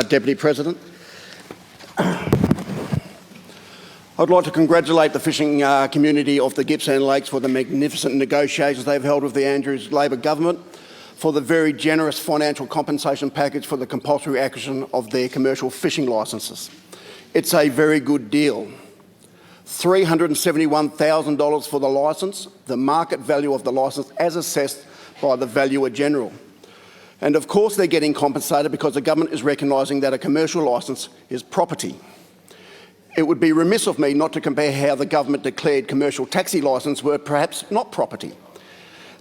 Deputy President. I'd like to congratulate the fishing community of the Gippsland Lakes for the magnificent negotiations they've held with the Andrews Labor government, for the very generous financial compensation package for the compulsory acquisition of their commercial fishing licences. It's a very good deal. $371,000 for the licence, the market value of the licence as assessed by the Valuer General. And of course they're getting compensated because the government is recognising that a commercial licence is property. It would be remiss of me not to compare how the government declared commercial taxi licences were perhaps not property,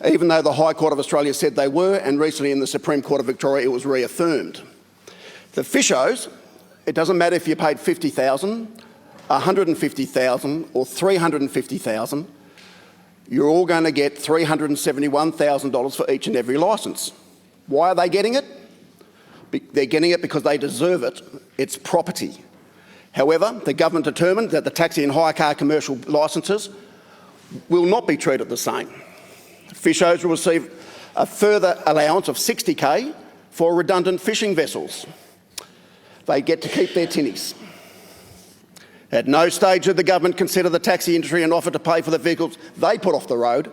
even though the High Court of Australia said they were, and recently in the Supreme Court of Victoria it was reaffirmed. The fishos, it doesn't matter if you paid $50,000, $150,000 or $350,000, you're all going to get $371,000 for each and every licence. Why are they getting it? They're getting it because they deserve it. It's property. However, the government determined that the taxi and hire car commercial licences will not be treated the same. Fishos will receive a further allowance of $60,000 for redundant fishing vessels. They get to keep their tinnies. At no stage did the government consider the taxi industry and offer to pay for the vehicles they put off the road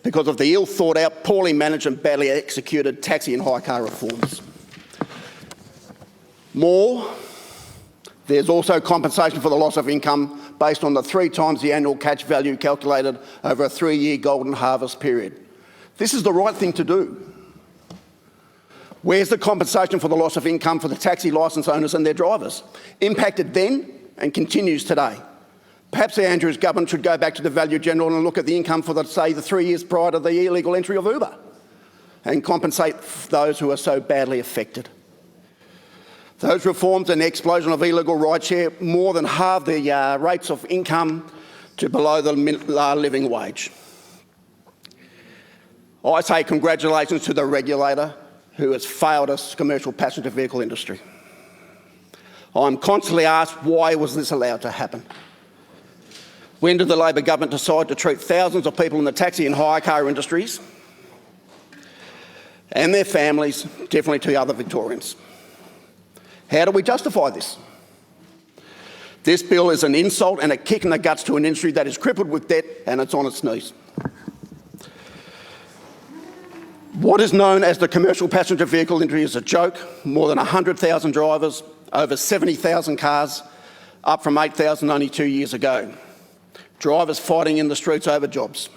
because of the ill-thought-out, poorly managed and badly executed taxi and hire car reforms. More, there's also compensation for the loss of income based on the 3 times the annual catch value calculated over a 3-year golden harvest period. This is the right thing to do. Where's the compensation for the loss of income for the taxi licence owners and their drivers? Impacted then and continues today. Perhaps the Andrews government should go back to the Valuer General and look at the income for, say, the 3 years prior to the illegal entry of Uber and compensate those who are so badly affected. Those reforms and the explosion of illegal rideshare more than halved the rates of income to below the living wage. I say congratulations to the regulator who has failed us commercial passenger vehicle industry. I'm constantly asked, why was this allowed to happen? When did the Labor government decide to treat thousands of people in the taxi and hire car industries and their families differently to other Victorians? How do we justify this? This bill is an insult and a kick in the guts to an industry that is crippled with debt and it's on its knees. What is known as the commercial passenger vehicle industry is a joke. More than 100,000 drivers, over 70,000 cars, up from 8,000 only 2 years ago. Drivers fighting in the streets over jobs.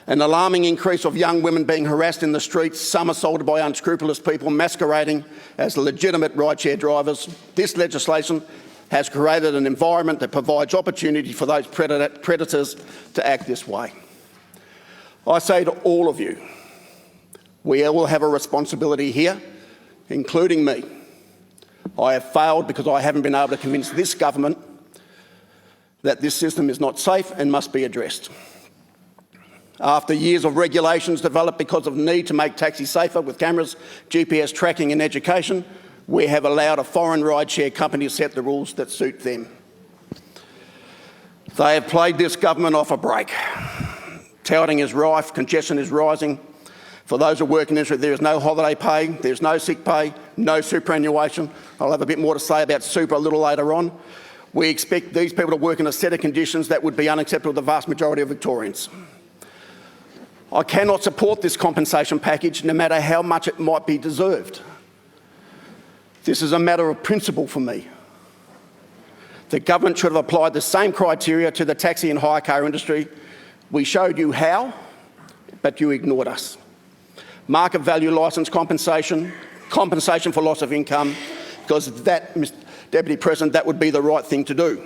An alarming increase of young women being harassed in the streets, some assaulted by unscrupulous people masquerading as legitimate rideshare drivers. This legislation has created an environment that provides opportunity for those predators to act this way. I say to all of you, we all have a responsibility here, including me. I have failed because I haven't been able to convince this government that this system is not safe and must be addressed. After years of regulations developed because of the need to make taxis safer with cameras, GPS tracking and education, we have allowed a foreign rideshare company to set the rules that suit them. They have played this government off a break. Touting is rife, congestion is rising. For those who work in the industry, there is no holiday pay, there's no sick pay, no superannuation. I'll have a bit more to say about super a little later on. We expect these people to work in a set of conditions that would be unacceptable to the vast majority of Victorians. I cannot support this compensation package, no matter how much it might be deserved. This is a matter of principle for me. The government should have applied the same criteria to the taxi and hire car industry. We showed you how, but you ignored us. Market value licence compensation, compensation for loss of income, because that, Mr. Deputy President, that would be the right thing to do.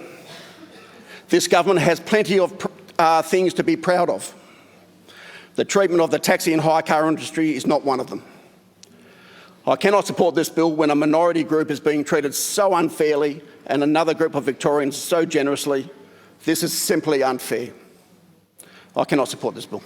This government has plenty of things to be proud of. The treatment of the taxi and hire car industry is not one of them. I cannot support this bill when a minority group is being treated so unfairly and another group of Victorians so generously. This is simply unfair. I cannot support this bill.